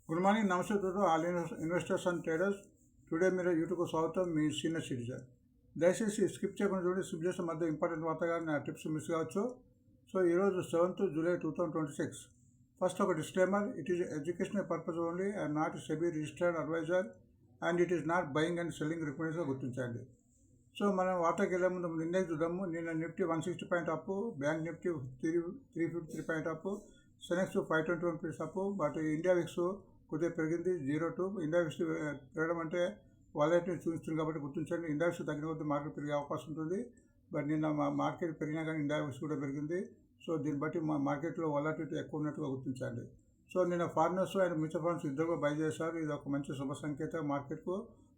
Good morning, నమస్తే to all investors and traders. Today మీరు YouTube స్వాగతం. మీ సీనియర్ సిటిజన్. దయచేసి స్కిప్ చేయకుండా చూడండి. స్కిప్ చేసిన మధ్య ఇంపార్టెంట్ వార్తగా నా టిప్స్ మిస్ కావచ్చు. సో ఈరోజు 7th July 2026. ఫస్ట్ ఒక disclaimer. It is educational purpose only and not SEBI registered advisor and it is not buying and selling recommendation గుర్తించండి. సో మనం వార్తకి వెళ్ళే ముందు నిన్నే చూద్దాము. నిన్న Nifty 160 point up, bank Nifty 353 point up, Sensex 521 points up. But India VIX కొద్దిగా పెరిగింది 0.2. ఇండియా విక్స్ పెరగడం అంటే వాలెట్ని చూపిస్తుంది కాబట్టి గుర్తించండి. ఇండియా విక్స్ తగ్గిన కొద్ది మార్కెట్ పెరిగే అవకాశం ఉంటుంది. బట్ నిన్న మార్కెట్ పెరిగినా కానీ ఇండియా విక్స్ కూడా పెరిగింది. సో దీన్ని బట్టి మా మార్కెట్లో వాలటిలిటీ ఎక్కువ ఉన్నట్టుగా గుర్తించండి. సో నిన్న ఫారినర్స్ అండ్ మ్యూచువల్ ఫండ్స్ ఇద్దరు కూడా బై చేశారు. ఇది ఒక మంచి శుభ సంకేతం. మార్కెట్కు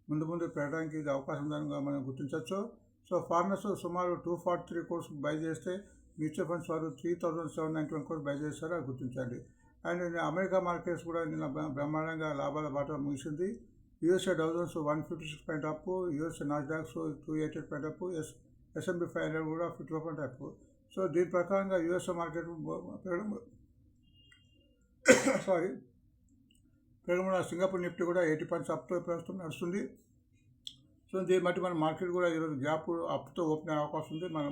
ముందు పెరగడానికి ఇది అవకాశం ఉందని మనం గుర్తించవచ్చు. సో ఫారినర్స్ సుమారు 243 crores బై చేస్తే మ్యూచువల్ ఫండ్స్ వారు 3,791 crores బై చేశారు. అది గుర్తించండి. అండ్ అమెరికా మార్కెట్స్ కూడా నిన్న బ్రహ్మాండంగా లాభాల బాట ముగిసింది. USA Dow Jones 156 point up, USA Nasdaq 288 point up, S&P 500 కూడా 54 పాయింట్ అప్. సో దీని ప్రకారంగా యూఎస్ఏ మార్కెట్ పెరగడం సింగపూర్ నిఫ్టీ కూడా 80 పాయింట్స్ అప్తో ప్రస్తుతం నడుస్తుంది. సో దీన్ని బట్టి మన మార్కెట్ కూడా ఈరోజు గ్యాప్ అప్తో ఓపెన్ అయ్యే అవకాశం ఉంది. మన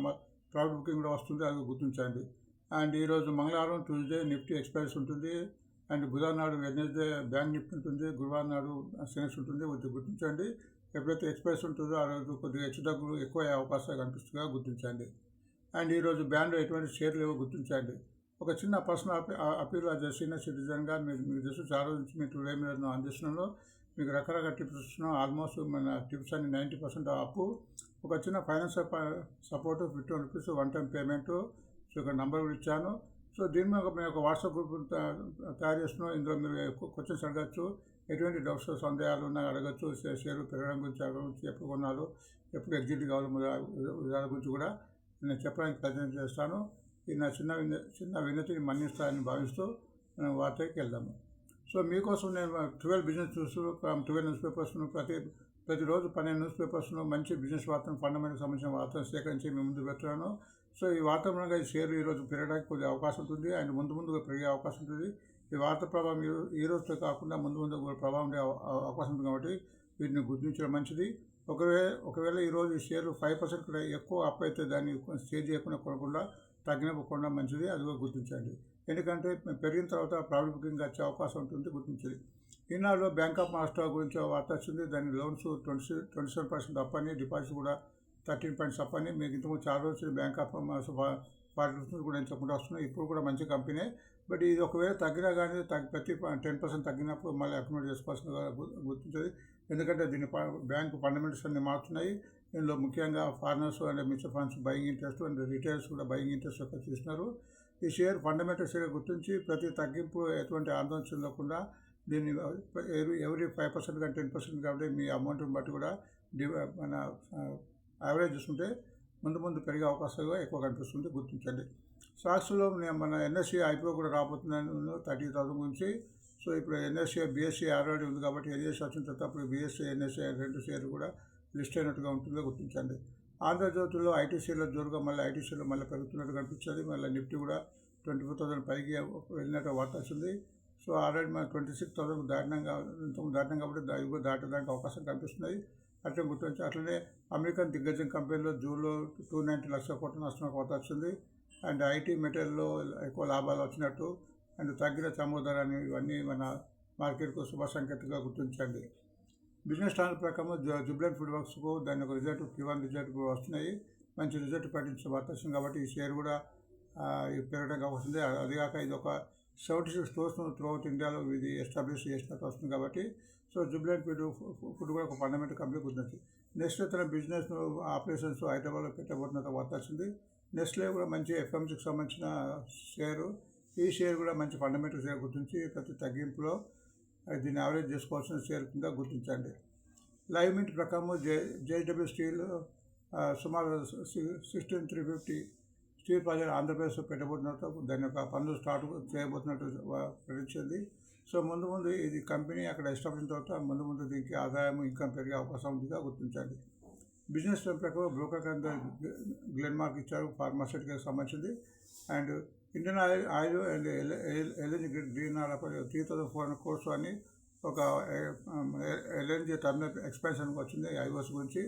ప్రాఫిట్ బుకింగ్ కూడా వస్తుంది, అది గుర్తించండి. అండ్ ఈరోజు మంగళవారం ట్యూస్డే నిఫ్టీ ఎక్స్పైరీస్ ఉంటుంది. అండ్ బుధవారం నాడు వెడ్నెస్డే బ్యాంక్ నిఫ్టీ ఉంటుంది. గురువారం నాడు సెనెక్స్ ఉంటుంది. గుర్తించండి. ఎప్పుడైతే ఎక్స్పైరీస్ ఉంటుందో ఆ రోజు కొద్దిగా హెచ్చుతగ్గులు ఎక్కువ అయ్యే అవకాశాలు కనిపిస్తుందిగా గుర్తించండి. అండ్ ఈరోజు బ్యాండ్లో ఎటువంటి షేర్లు ఏవో గుర్తించండి. ఒక చిన్న పర్సనల్ అపీల్ యాజ్ సీనియర్ సిటిజన్గా మీరు తెలుసు, చాలా రోజు నుంచి మీ టుడే మీరు అందిస్తున్నాను. మీకు రకరకాల టిప్స్ ఇస్తున్నాం. ఆల్మోస్ట్ మన టిప్స్ అన్ని 90% అప్పు. ఒక చిన్న financial support 50 rupees one time payment. So ఇక్కడ నంబర్ కూడా ఇచ్చాను. సో దీని మీద మేము ఒక వాట్సాప్ గ్రూప్ తయారు చేస్తున్నాం. ఇందులో మీరు క్వశ్చన్స్ అడగచ్చు. ఎటువంటి డౌట్స్ సందేహాలు ఉన్నాయి అడగచ్చు. షేర్లు పెరగడం గురించి అడగచ్చు, ఎప్పుడు కొన్నారు, ఎప్పుడు ఎగ్జిట్ కావాలి విధాల గురించి కూడా నేను చెప్పడానికి ప్రయత్నం చేస్తాను. ఇది నా చిన్న వినతిని మన్నిస్తానని భావిస్తూ మనం వార్తకి వెళ్దాము. సో మీకోసం నేను 12 బిజినెస్ న్యూస్, 12 న్యూస్ పేపర్స్ను ప్రతిరోజు 12 న్యూస్ పేపర్స్ను మంచి బిజినెస్ వార్తను, ఫండమెంటల్ సంబంధించిన వార్తను సేకరించి మీ ముందు పెడుతున్నాను. సో ఈ వార్త మూలంగా ఈ షేర్లు ఈరోజు పెరగడానికి కొద్దిగా అవకాశం ఉంటుంది. అండ్ ముందుగా పెరిగే అవకాశం ఉంటుంది. ఈ వార్త ప్రభావం ఈ రోజుతో కాకుండా ముందు కూడా ప్రభావం ఉండే అవకాశం ఉంటుంది. కాబట్టి వీటిని గుర్తించడం మంచిది. ఒకవేళ ఈరోజు ఈ షేర్లు 5% కూడా ఎక్కువ అప్ అయితే దాన్ని స్టే చేయకుండా కొనకుండా తగ్గినప్పుడు కొనడం మంచిది. అది కూడా గుర్తించండి. ఎందుకంటే పెరిగిన తర్వాత ప్రాఫిట్ బుకింగ్ వచ్చే అవకాశం ఉంటుంది, గుర్తించింది. ఈనాడులో బ్యాంక్ ఆఫ్ మహారాష్ట్ర గురించి వార్త వచ్చింది. దాని లోన్స్ 27% అప్ అని, డిపాజిట్ కూడా 13 పాయింట్స్ అప్ అని. మీకు ఇంతకుముందు చాలా రోజులు బ్యాంక్ ఆఫ్ మహారాష్ట్ర 40% కూడా చెప్పుకుంటూ వస్తున్నాయి. ఇప్పుడు కూడా మంచి కంపెనీ. బట్ ఇది ఒకవేళ తగ్గినా కానీ ప్రతి 10% తగ్గినప్పుడు మళ్ళీ అక్యుమిలేట్ చేసుకోవాల్సిందిగా గుర్తించేది. ఎందుకంటే దీని బ్యాంకు ఫండమెంటల్స్ అన్ని మారుతున్నాయి. ఇందులో ముఖ్యంగా foreigners and mutual funds buying interest and retails కూడా బయింగ్ ఇంట్రెస్ట్ యొక్క చూస్తున్నారు. ఈ షేర్ ఫండమెంటల్ షేర్ గుర్తించి ప్రతి తగ్గింపు ఎటువంటి ఆందోళన చెందకుండా దీన్ని ఎవరీ 5% కానీ 10% కాబట్టి మీ అమౌంట్ని బట్టి కూడా మన యావరేజ్ చూసుకుంటే ముందు పెరిగే అవకాశాలు ఎక్కువ కనిపిస్తుంది, గుర్తించండి. స్టాక్స్లో మన NSE IPO కూడా రాబోతున్నాను 30,000 గురించి. సో ఇప్పుడు NSE BSE ఆల్రెడీ ఉంది కాబట్టి NSE వచ్చిన తర్వాత అప్పుడు BSE NSE 2 షేర్లు కూడా లిస్ట్ అయినట్టుగా ఉంటుందో గుర్తించండి. ఆంధ్రజ్యోతిలో ఐటీసీలో జోరుగా మళ్ళీ ఐటీసీలో మళ్ళీ పెరుగుతున్నట్టు కనిపించింది. మళ్ళీ నిఫ్టీ కూడా 24,000 పైకి వెళ్ళినట్టు వార్త వచ్చింది. సో ఆల్రెడీ మన 26,000 దాటినాం కాబట్టి ఇవి కూడా దాటడానికి అవకాశం కనిపిస్తున్నాయి. అట్లా గుర్తించి అట్లనే అమెరికన్ దిగ్గజం కంపెనీలో జూన్లో 290 లక్షల కోట్ల నష్టం వార్త వచ్చింది. అండ్ ఐటీ మెటీరియల్లో ఎక్కువ లాభాలు వచ్చినట్టు అండ్ తగ్గిన చమురు ధర అని ఇవన్నీ మన మార్కెట్కు శుభ సంకేతంగా గుర్తించండి. బిజినెస్ స్టాండ్ ప్రకారం జుబ్లెంట్ ఫుడ్ వర్క్స్కు దాని ఒక రిజల్ట్ Q1 రిజల్ట్ కూడా వస్తున్నాయి. మంచి రిజల్ట్ ప్రకటించిన వార్త వచ్చింది కాబట్టి ఈ షేర్ కూడా పెరగడానికి వస్తుంది. అదిగాక ఇది ఒక 76 స్టోర్స్ను త్రూఅవుట్ ఇండియాలో ఇది ఎస్టాబ్లిష్ చేసినట్టు వస్తుంది కాబట్టి సో జుబ్లెంట్ ఫుడ్ కూడా ఒక ఫండమెంటల్ కంపెనీ గుర్తించింది. నెక్స్ట్ తన బిజినెస్ ఆపరేషన్స్ హైదరాబాద్లో పెట్టబోతున్న వార్త వచ్చింది. నెస్లే కూడా మంచి FMCGకి సంబంధించిన షేరు. ఈ షేర్ కూడా మంచి ఫండమెంటల్ షేర్ గుర్తించి ప్రతి తగ్గింపులో దీన్ని యావరేజ్ చేసుకోవాల్సిన షేర్ కింద గుర్తించండి. లైవ్ మింట్ ప్రకారం JSW స్టీల్ సుమారు 16,350 స్టీల్ ప్రాజెక్ట్ ఆంధ్రప్రదేశ్లో పెట్టబోతున్నట్టు దాని యొక్క పనులు స్టార్ట్ చేయబోతున్నట్టు ప్రకటించింది. సో ముందు ఇది కంపెనీ అక్కడ ఎస్టాబ్లిష్ అయిన తర్వాత ముందు దీనికి ఆదాయం ఇన్కమ్ పెరిగే అవకాశం ఉందిగా గుర్తించండి. బిజినెస్ ప్రకారం బ్రోకర్ కింద గ్లెన్మార్క్ ఇచ్చారు, ఫార్మాస్యూటికల్కి సంబంధించింది. And Indian oil and LNG green oil 3,400 crores అని ఒక ఎల్ఎన్జీ టర్మినల్ ఎక్స్పాన్షన్ వచ్చింది ఐఓస్ గురించి.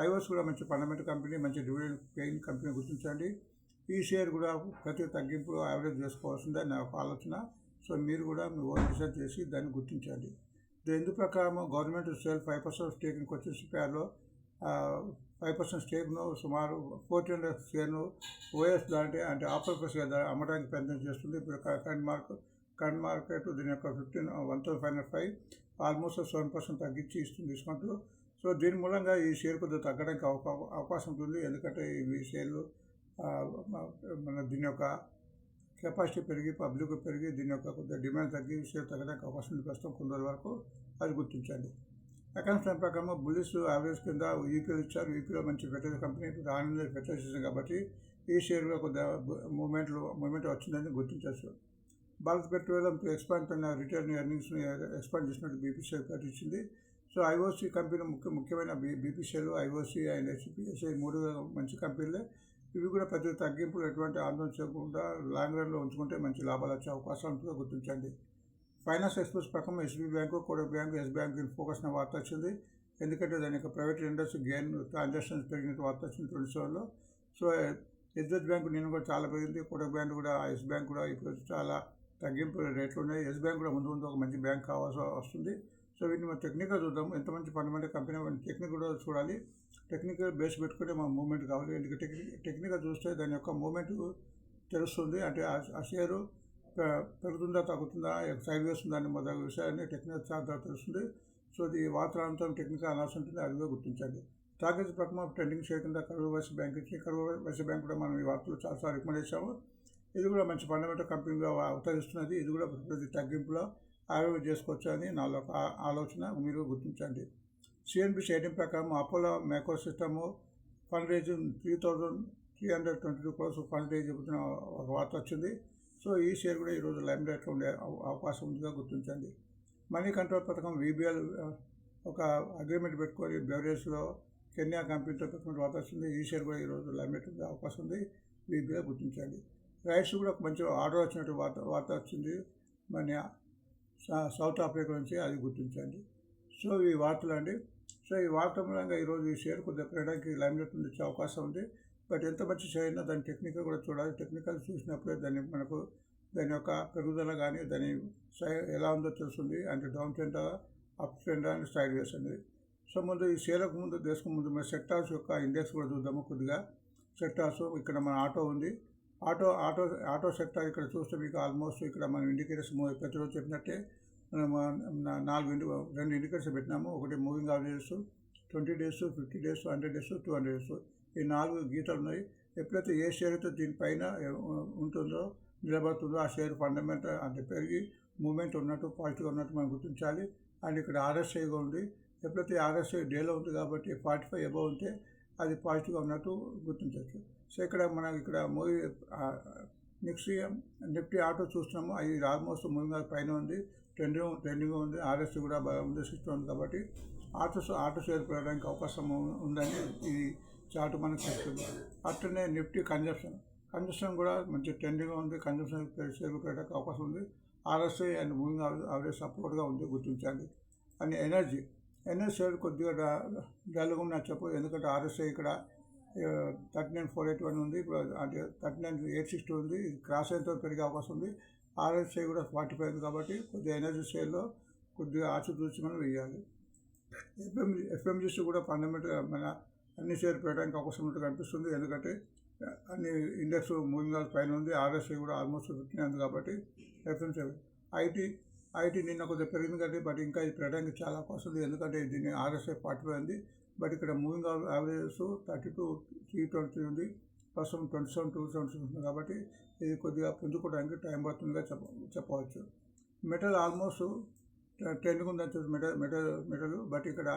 ఐఓస్ కూడా మంచి ఫండమెంటల్ కంపెనీ, మంచి డివిడెండ్ పేయింగ్ కంపెనీ గుర్తించండి. ఈ షేర్ కూడా ప్రతి తగ్గింపు యావరేజ్ చేసుకోవాల్సిందే నా ఒక ఆలోచన. సో మీరు కూడా మీ ఓన్ రీసెర్చ్ చేసి దాన్ని గుర్తించండి. ఇందు ప్రకారం government sale 5% stake in Cochin షిప్యార్డ్లో 5% స్టేక్ను సుమారు 1400 షేర్ను ఓఎస్ దాంట్లో అంటే ఆఫర్ ప్రైస్ అమ్మడానికి ప్రయత్నం చేస్తుంది. ఇప్పుడు కరెంట్ మార్కెట్ దీని యొక్క 1,505 ఆల్మోస్ట్ 7% తగ్గించి ఇస్తుంది డిస్కౌంట్. సో దీని మూలంగా ఈ షేర్ కొద్దిగా తగ్గడానికి అవకాశం ఉంటుంది. ఎందుకంటే ఇవి షేర్లు మన దీని యొక్క కెపాసిటీ పెరిగి పబ్లిక్ పెరిగి దీని యొక్క కొద్దిగా డిమాండ్ తగ్గి షేర్ తగ్గడానికి అవకాశం ఉంది ప్రస్తుతం కొంత వరకు. అది గుర్తించండి. అకౌంట్స్ టైం ప్రకారం బుల్లిస్ యావరేజ్ కింద యూపీలో ఇచ్చారు. యూపీలో మంచి ఫెర్టిలైజర్ కంపెనీ ఆనంద ఫెర్టిలైజర్ సీజన్ కాబట్టి ఈ షేర్లో కొద్దిగా మూమెంట్ వచ్చిందని గుర్తించవచ్చు. భారత్ పెట్రోలియం ఎక్స్పాండ్ పైన రిటర్న్ ఎర్నింగ్స్ని ఎక్స్పాండ్ చేసినట్టు బీపీసీఎల్ ప్రకటించింది. సో ఐఓసీ కంపెనీ ముఖ్యమైన బీపీసీఎల్, ఐఓసీ అండ్ హెచ్పిఎస్ఐ 3 మంచి కంపెనీలే. ఇవి కూడా ప్రతి తగ్గింపులు ఎటువంటి ఆందోళన చేయకుండా లాంగ్ రన్లో ఉంచుకుంటే మంచి లాభాలు వచ్చే అవకాశం ఉంటుందో గుర్తించండి. ఫైనాన్స్ ఎక్స్ప్రెస్ ప్రకారం SB bank, Kotak bank, Yes bank దీని ఫోకస్ అయిన వార్త వచ్చింది. ఎందుకంటే దాని యొక్క ప్రైవేట్ ఇండస్ట్రీ గెయిన్ ట్రాన్సాక్షన్స్ పెరిగినట్టు వార్త వచ్చింది 27లో. సో ఎస్బీఐ బ్యాంకు నేను కూడా చాలా పెరిగింది. కోటక్ బ్యాంక్ కూడా, ఎస్ బ్యాంక్ కూడా ఇప్పుడు చాలా తగ్గింపు రేట్లు ఉన్నాయి. ఎస్ బ్యాంక్ కూడా ముందు ఒక మంచి బ్యాంక్ కావాల్సి వస్తుంది. సో వీటిని మనం టెక్నికల్ చూద్దాం. ఎంత మంచి ఫండమెంటల్ కంపెనీ టెక్నిక్ కూడా చూడాలి. టెక్నికల్ బేస్ పెట్టుకుంటే మన మూవ్మెంట్ కావాలి. ఎందుకంటే టెక్నికల్ చూస్తే దాని యొక్క మూవ్మెంట్ తెలుస్తుంది. అంటే ఆ షేరు పెరుగుతుందా తగ్గుతుందా సైడ్ వేస్తుందా అని మొదలైన విషయాన్ని టెక్నికల్ చార్ట్ ద్వారా తెలుస్తుంది. సో ఇది వాతావరణంతో టెక్నికల్ అనాల్సి ఉంటుంది. అది కూడా గుర్తించండి. టార్గెట్ ప్రకారం ట్రెండింగ్ షేర్ కింద కరూర్ వైశ్య బ్యాంక్ ఇచ్చి, కరూర్ వైశ్య బ్యాంక్ కూడా మనం ఈ వార్తలు చాలాసార్లు రికమెండ్ చేసాము. ఇది కూడా మంచి ఫండమెంటల్ కంపెనీగా అవతరిస్తున్నది. ఇది కూడా ప్రతి తగ్గింపులో యావరేజ్ చేసుకోవచ్చు అని నాలో ఒక ఆలోచన. మీరు గుర్తించండి. సిఎన్బిసి రేటింగ్ ప్రకారం Apollo micro system fund raising 3,322 crores fund raise చెబుతున్న ఒక వార్త వచ్చింది. సో ఈ షేర్ కూడా ఈరోజు లైమ్ లైట్లో ఉండే అవకాశం ఉందిగా గుర్తించండి. మనీ కంట్రోల్ పథకం వీబీఎల్ ఒక అగ్రిమెంట్ పెట్టుకొని బెవరేజ్లో కెన్యా కంపెనీతో పెట్టుకున్న వార్త వచ్చింది. ఈ షేర్ కూడా ఈరోజు లైమ్ లైట్ ఉండే అవకాశం ఉంది. వీబీఎల్ గుర్తించండి. రైట్స్ కూడా ఒక మంచి ఆర్డర్ వచ్చినట్టు వార్త వచ్చింది మన సౌత్ ఆఫ్రికా నుంచి. అది గుర్తించండి. సో ఈ వార్తలు అండి. సో ఈ వార్త మూలంగా ఈరోజు ఈ షేర్ కొద్దిగా పెరగడానికి లైమ్ లైట్ వచ్చే అవకాశం ఉంది. బట్ ఎంత మంచి షేర్ అయినా దాని టెక్నికల్ కూడా చూడాలి. టెక్నికల్ చూసినప్పుడే దాని యొక్క పెరుగుదల కానీ దాని ఎలా ఉందో తెలుస్తుంది. అంటే down trend, up trend and side వేస్ అనేది. సో ముందు ఈ షేర్లకు ముందు దేశం ముందు మన సెక్టార్స్ యొక్క ఇండెక్స్ కూడా చూద్దాము కొద్దిగా. సెక్టార్స్ ఇక్కడ మన ఆటో ఉంది. ఆటో సెక్టార్ ఇక్కడ చూస్తే మీకు ఆల్మోస్ట్ ఇక్కడ మనం ఇండికేటర్స్ ప్రతిరోజు చెప్పినట్టే మనం 2 ఇండికేటర్స్ పెట్టినాము. ఒకటి moving averages 20 days, 50 days, 100 days, 200 days. ఈ 4 గీతలు ఉన్నాయి. ఎప్పుడైతే ఏ షేర్ అయితే దీనిపైన ఉంటుందో నిలబడుతుందో ఆ షేర్ ఫండమెంటల్ అంటే పెరిగి మూవ్మెంట్ ఉన్నట్టు పాజిటివ్గా ఉన్నట్టు మనం గుర్తించాలి. అండ్ ఇక్కడ ఆర్ఎస్ఐగా ఉంది. ఎప్పుడైతే ఆర్ఎస్ఐ డేలో ఉంది కాబట్టి 45 అబవ్ ఉంటే అది పాజిటివ్గా ఉన్నట్టు గుర్తించవచ్చు. సో ఇక్కడ మనం ఇక్కడ నిఫ్టీ ఆటో చూస్తున్నాము. అది ఆల్మోస్ట్ మూవింగ్ పైన ఉంది, ట్రెండింగ్ ఉంది. ఆర్ఎస్ఐ కూడా ఉంది, సిస్టమ్ ఉంది. కాబట్టి ఆటో షేర్ పెరగడానికి అవకాశం ఉందని ఈ చార్ట్ మనకు చెప్తుంది. అట్లనే నిఫ్టీ కన్జంప్షన్ కూడా మంచి ట్రెండింగ్గా ఉంది. కన్జంప్షన్ షేర్ పెరగడానికి అవకాశం ఉంది. ఆర్ఎస్ఐ అండ్ మూవింగ్ యావరేజ్ సపోర్ట్గా ఉంది, గుర్తించండి. అని ఎనర్జీ షేర్ కొద్దిగా డల్గా ఉన్నా చెప్పు. ఎందుకంటే ఆర్ఎస్ఐ ఇక్కడ 39,481 ఉంది. ఇప్పుడు అంటే 39,860 ఉంది. క్రాస్ అయినతో పెరిగే అవకాశం ఉంది. ఆర్ఎస్ఐ కూడా 45 ఉంది. కాబట్టి కొద్దిగా ఎనర్జీ షేర్లో కొద్దిగా ఆచితూచి మనం వేయాలి. ఎఫ్ఎంజీసీ కూడా ఫండమెంటల్ మన అన్ని షేర్ పెట్టడానికి అవకాశం ఉన్నట్టు కనిపిస్తుంది. ఎందుకంటే అన్ని ఇండెక్స్ మూవింగ్ పైన ఉంది. ఆర్ఎస్ఐ కూడా ఆల్మోస్ట్ 15 ఉంది. కాబట్టి ఎఫ్ఎంసీ ఐటీ నిన్న కొద్దిగా పెరిగింది కాబట్టి బట్ ఇంకా ఇది పెరగడానికి చాలా అవకాశం ఉంది. ఎందుకంటే దీన్ని ఆర్ఎస్ఐ 45 ఉంది. బట్ ఇక్కడ మూవింగ్ యావరేజెస్ 32,323 ఉంది. ప్రస్తుతం 27,276 ఉంది. కాబట్టి ఇది కొద్దిగా పుంజుకోవడానికి టైం పడుతుందిగా చెప్పవచ్చు. మెటల్ ఆల్మోస్ట్ ట్రెండింగ్ ఉందని చెప్పి మెటల్ బట్ ఇక్కడ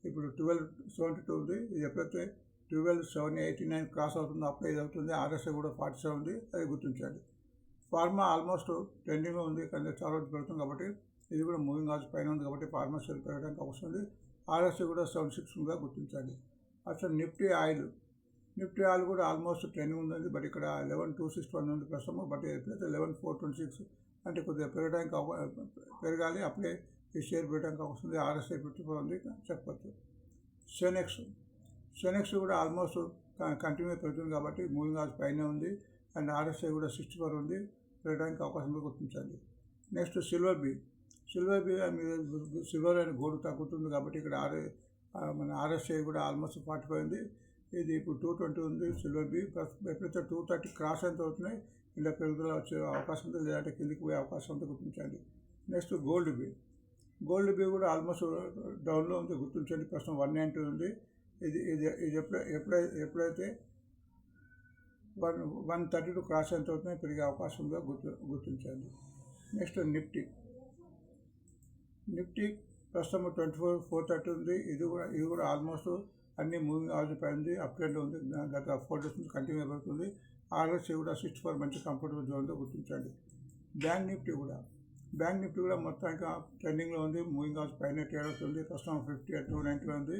ఇప్పుడు 1272 ఉంది. ఇది ఎప్పుడైతే 12,789 క్రాస్ అవుతుందో అప్పుడు ఇది అవుతుంది. ఆర్ఎస్ఐ కూడా 47 ఉంది. అది గుర్తించండి. ఫార్మా ఆల్మోస్ట్ ట్రెండింగ్లో ఉంది కానీ చాలా రోజు పెడుతుంది. కాబట్టి ఇది కూడా మూవింగ్ ఆల్స్ పైన ఉంది. కాబట్టి ఫార్మా షేర్ పెరగడానికి అవసరం ఉంది. ఆర్ఎస్ఐ కూడా 76 ఉందిగా గుర్తించండి. అసలు నిఫ్టీ నిఫ్టీ ఆల్ కూడా ఆల్మోస్ట్ ట్రెండింగ్ ఉంది, బట్ ఇక్కడ 11,261 ఉంది ప్రస్తుతం. బట్ ఎప్పుడైతే 11,426 అంటే కొద్దిగా పెరగాలి, అప్పుడే ఈ షేర్ పెట్టడానికి వస్తుంది. RSI 54 ఉంది చెప్పచ్చు. సెనెక్స్ కూడా ఆల్మోస్ట్ కంటిన్యూ పెరుగుతుంది కాబట్టి మూవింగ్ ఆజ్ పైన ఉంది. అండ్ RSI కూడా 64 ఉంది, పెరగడానికి అవకాశం గుర్తించండి. నెక్స్ట్ సిల్వర్ బీ సిల్వర్ అండ్ గోల్డ్ తగ్గుతుంది కాబట్టి ఇక్కడ మన RSI కూడా ఆల్మోస్ట్ 45 ఉంది. ఇది ఇప్పుడు 220 ఉంది సిల్వర్ బీ. ఎప్పుడైతే 230 క్రాస్ ఎంత అవుతున్నాయి ఇలా పెరుగుదల వచ్చే అవకాశం ఉంది, లేదంటే కిందికి పోయే అవకాశం ఉంది గుర్తించండి. నెక్స్ట్ గోల్డ్ బీ కూడా ఆల్మోస్ట్ డౌన్లో ఉంది గుర్తించండి. ప్రస్తుతం 190 ఉంది. ఇది ఎప్పుడైతే 132 క్రాస్ ఎంత అవుతున్నాయి పెరిగే అవకాశం ఉందో గుర్తించండి. నెక్స్ట్ నిఫ్టీ ప్రస్తుతం 24,430 ఉంది. ఇది కూడా ఆల్మోస్ట్ అన్ని మూవింగ్ ఆజ్ పై ఉంది, అప్ ట్రెండ్లో ఉంది. గత 4 డేస్ నుంచి కంటిన్యూ అవుతుంది. RSI కూడా 64 మంచి కంఫర్టబుల్ జోన్లో గుర్తించండి. బ్యాంక్ నిఫ్టీ కూడా మొత్తానికి ట్రెండింగ్లో ఉంది, మూవింగ్ ఆజ్ పైన ట్రేడ్ అవుతుంది. ప్రస్తుతం 50,290 ఉంది.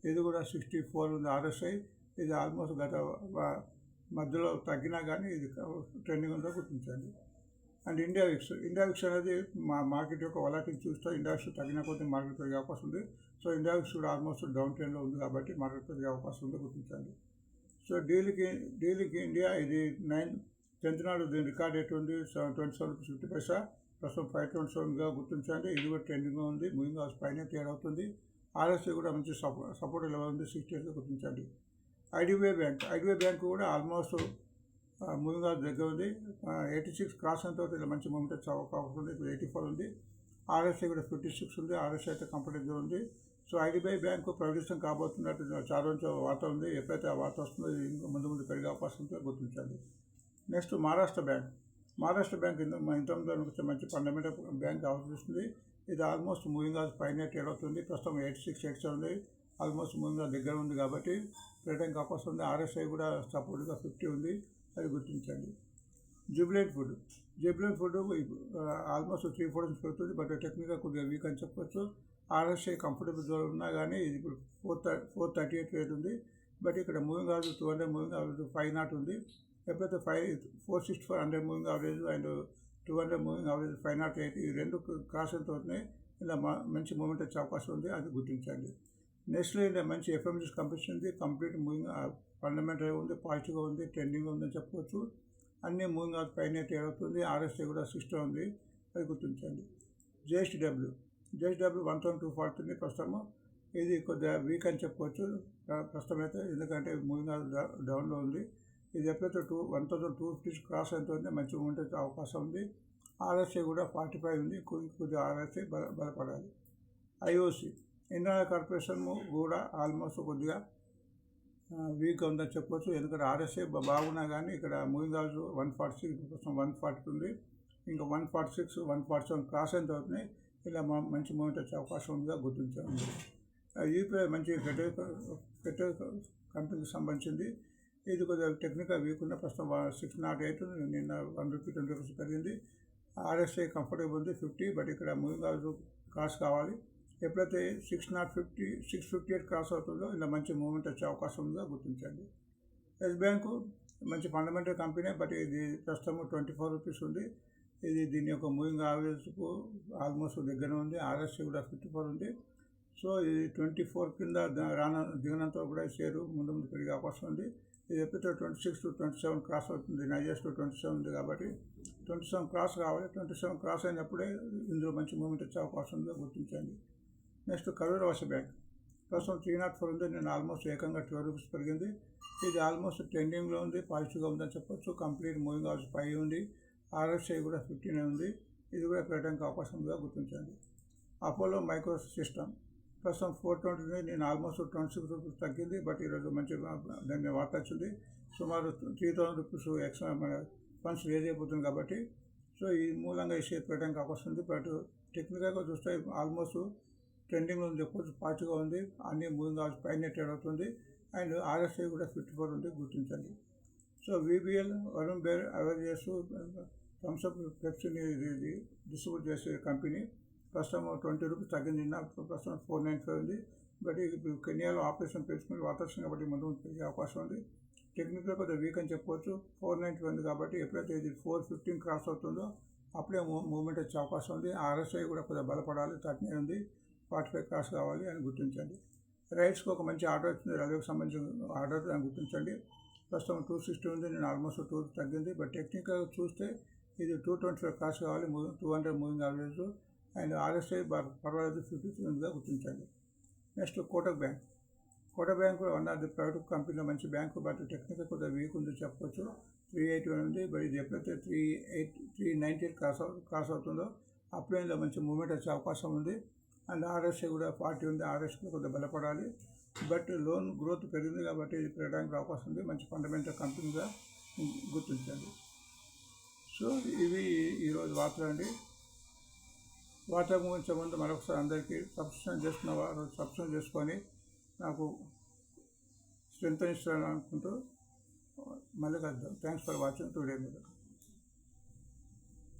ఇది కూడా 64 ఉంది RSI. ఇది ఆల్మోస్ట్ గత మధ్యలో తగ్గినా కానీ ఇది ట్రెండింగ్ ఉందో గుర్తించండి. అండ్ ఇండియా విక్స్ అనేది మార్కెట్ యొక్క వలాటిలిటీ చూస్తే ఇండియా విక్స్ తగ్గిన కొద్ది మార్కెట్ పెరిగే అవకాశం ఉంది. సో ఇండియా విక్స్ కూడా ఆల్మోస్ట్ డౌన్ ట్రెండ్లో ఉంది కాబట్టి మార్కెట్ పెరిగే అవకాశం ఉందో గుర్తించండి. సో డీల్కి ఇండియా ఇది 10th నాడు దీని రికార్డ్ రేట్ ఉంది 27.50 పైసా. ప్రస్తుతం 527గా గుర్తించండి. ఇది కూడా ట్రెండింగ్గా ఉంది, మూవింగ్ ఆజ్ పైన ట్రేడ్ అవుతుంది. RSI కూడా మంచి సపోర్ట్ లెవెల్ ఉంది 68గా గుర్తించండి. ఐడిబిఐ బ్యాంక్ కూడా ఆల్మోస్ట్ మూవింగ్ ఆజ్ దగ్గర ఉంది. 86 క్రాస్ అంత ఇలా మంచి మూమెంట్ వచ్చే అవకాశం ఉంది. ఇప్పుడు 84 ఉంది. RSI కూడా 56 ఉంది. RSI అయితే కంఫర్టబుల్ ఉంది. సో ఐడిబిఐ బ్యాంకు ప్రైవేటైజేషన్ కాబోతున్నట్టు చాలా రోజు వార్త ఉంది. ఎప్పుడైతే ఆ వార్త వస్తుందో ముందు పెరిగే అవకాశం ఉందో గుర్తించండి. నెక్స్ట్ మహారాష్ట్ర బ్యాంక్ ఇంతకుముందు మంచి ఫండమెంటల్ బ్యాంక్ ఆలోచిస్తుంది. ఇది ఆల్మోస్ట్ మూవింగ్ ఆజ్ పైన ట్రేడ్ అవుతుంది. ప్రస్తుతం 86, 87 ఉంది. ఆల్మోస్ట్ మూవింగ్ ఆజ్ దగ్గర ఉంది కాబట్టి పెరగడానికి అవకాశం ఉంది. RSI కూడా సపోర్ట్గా 50 ఉంది, అది గుర్తించండి. జుబిలెంట్ ఫుడ్ ఆల్మోస్ట్ 3-4 నుంచి పెరుగుతుంది, బట్ టెక్నికల్ కొద్దిగా వీక్ అని చెప్పొచ్చు. RSI కంఫర్టబుల్ జోన్ ఉన్నా కానీ ఇది ఇప్పుడు 438 రేట్ ఉంది, బట్ ఇక్కడ మూవింగ్ ఆవరేజ్ 200 మూవింగ్ ఆవరేజ్ 5 ఉంది. ఎప్పుడైతే 464 100 moving average and 200 moving average 508 ఈ రెండు క్రాస్ ఎంత అవుతున్నాయి ఇలా మంచి మూమెంట్ వచ్చే అవకాశం ఉంది, అది గుర్తించండి. నెక్స్ట్లో ఇలా మంచి FMG's కంపెనీ ఉంది, కంప్లీట్ మూవింగ్ ఫండమెంటల్ ఉంది, పాజిటివ్గా ఉంది, ట్రెండింగ్గా ఉందని చెప్పుకోవచ్చు. అన్ని మూవింగ్ ఆజ్ పైన ట్రేడ్ అవుతుంది. RSI కూడా 60 ఉంది, అది గుర్తించండి. JSW 1,240 ప్రస్తుతము. ఇది కొద్దిగా వీక్ అని చెప్పుకోవచ్చు ప్రస్తుతం అయితే, ఎందుకంటే మూవింగ్ ఆజ్ డౌన్లో ఉంది. ఇది ఎప్పుడైతే 1,250 క్రాస్ ఎంత ఉంది మంచి మూమెంట్ వచ్చే అవకాశం ఉంది. RSI కూడా 45 ఉంది, కొద్దిగా RSI బలపడాలి. IOC ఇండియన్ కార్పొరేషన్ కూడా ఆల్మోస్ట్ కొద్దిగా వీక్గా ఉందని చెప్పవచ్చు, ఎందుకంటే RSI బాగున్నా కానీ ఇక్కడ మూవింగ్ ఆజ్ 146 140 ఉంది. ఇంకా 146, 147 క్రాస్ ఎంత అవుతున్నాయి ఇలా మంచి మూమెంట్ వచ్చే అవకాశం ఉందిగా గుర్తించండి. UPI మంచి పెట్రోల్ కంపెనీకి సంబంధించింది. ఇది కొద్దిగా టెక్నికల్ వీక్ ఉన్న ప్రస్తుతం 608 నిన్న 1 రూపీ 20 రూపీస్ పెరిగింది. RSI కంఫర్టబుల్ ఉంది 50, బట్ ఇక్కడ మూవింగ్ ఆజ్ క్రాస్ కావాలి. ఎప్పుడైతే 658 క్రాస్ అవుతుందో ఇలా మంచి మూమెంట్ వచ్చే అవకాశం ఉందో గుర్తించండి. ఎస్ బ్యాంకు మంచి ఫండమెంటల్ కంపెనీ, బట్ ఇది ప్రస్తుతం 24 రూపీస్ ఉంది. ఇది దీని యొక్క మూవింగ్ యావరేజ్కు ఆల్మోస్ట్ దగ్గర ఉంది. RSI కూడా 54 ఉంది. సో ఇది 24 కింద దిగినంత కూడా షేరు ముందు పెరిగే అవకాశం ఉంది. ఇది ఎప్పుడైతే 26 to 27 క్రాస్ అవుతుంది, హైయెస్ట్ 27 ఉంది కాబట్టి 27 క్రాస్ కావాలి. 27 క్రాస్ అయినప్పుడే ఇందులో మంచి మూమెంట్ వచ్చే అవకాశం ఉందో గుర్తించండి. నెక్స్ట్ కరూర్ వైశ్య బ్యాంక్ ప్రస్తుతం 304 ఉంది, నేను ఆల్మోస్ట్ ఏకంగా 12 రూపీస్ పెరిగింది. ఇది ఆల్మోస్ట్ ట్రెండింగ్లో ఉంది, పాజిటివ్గా ఉందని చెప్పొచ్చు. కంప్లీట్ మూవింగ్ ఆజ్ పై ఉంది. RSI కూడా 15 ఉంది, ఇది కూడా పెరగడానికి అవకాశం ఉందిగా గుర్తించండి. అపోలో మైక్రో సిస్టమ్ ప్రస్తుతం 420 ఉంది, నేను ఆల్మోస్ట్ 26 రూపీస్ తగ్గింది, బట్ ఈరోజు మంచి దాన్ని వార్త వచ్చింది. సుమారు 3000 రూపీస్ ఎక్స్ట్రా మన ఫండ్స్ రేజ్ అయిపోతుంది కాబట్టి సో ఈ మూలంగా ఈ షేర్ పెట్టడానికి అవకాశం ఉంది. బట్ టెక్నికల్గా చూస్తే ఆల్మోస్ట్ ట్రెండింగ్లో ఉంది చెప్పొచ్చు, పాజిటివ్గా ఉంది. అన్ని మూవింగ్ ఆజ్ పైన ట్రేడ్ అవుతుంది అండ్ RSI కూడా 54 ఉంది, గుర్తించండి. సో VBL వరుణ్ బేర్ అవేర్నెస్ థమ్స్అప్ పెప్సీని డిస్ట్రిబ్యూట్ చేసే కంపెనీ ప్రస్తుతం 20 రూపీస్ తగ్గింది. ప్రస్తుతం 495 ఉంది, బట్ ఇప్పుడు కెన్యాలో ఆపరేషన్ పెంచుకుని వాతావరణం కాబట్టి ముందు పెరిగే అవకాశం ఉంది. టెక్నికల్ కొద్దిగా వీక్ అని చెప్పవచ్చు. 490 ఉంది కాబట్టి ఎప్పుడైతే ఇది 415 క్రాస్ అవుతుందో అప్పుడే మూవ్మెంట్ వచ్చే అవకాశం ఉంది. RSI కూడా కొద్దిగా బలపడాలి. 39 ఉంది, 45 క్రాస్ కావాలి అని గుర్తించండి. రైట్స్కి ఒక మంచి ఆర్డర్ వచ్చింది, రైల్వేకి సంబంధించిన ఆర్డర్ అని గుర్తించండి. ప్రస్తుతం 260 ఉంది, నేను ఆల్మోస్ట్ 2 తగ్గింది. బట్ టెక్నికల్ చూస్తే ఇది 225 క్రాస్ కావాలి, 200 మూవింగ్ యావరేజ్ అండ్ RSI పర్వాలేదు 53 ఉందిగా గుర్తించండి. Next Kotak bank. Kotak bank కూడా వన్ ఆఫ్ ది ప్రైవేట్ కంపెనీలో మంచి బ్యాంకు, బట్ టెక్నికల్ కొద్దిగా వీక్ ఉంది చెప్పవచ్చు. 381 ఉంది, బట్ ఇది ఎప్పుడైతే 398 క్రాస్ అవుతుందో అప్పుడే ఇందులో మంచి మూవ్మెంట్ వచ్చే అవకాశం ఉంది. అండ్ RSI కూడా 40 ఉంది, RSI కొద్దిగా బలపడాలి. బట్ లోన్ గ్రోత్ పెరిగింది కాబట్టి ఇది పెరగడానికి అవకాశం ఉంది. మంచి ఫండమెంటల్ కంపెనీగా గుర్తించండి. సో ఇవి ఈరోజు వార్తలు అండి. వార్త ముగించే ముందు మరొకసారి అందరికీ సబ్స్క్రిప్షన్ చేసుకున్న వారు సబ్స్క్రిప్షన్ చేసుకొని నాకు స్ట్రెంత్ ఇస్తారని అనుకుంటూ మళ్ళీ కలుద్దాం. Thanks for watching today.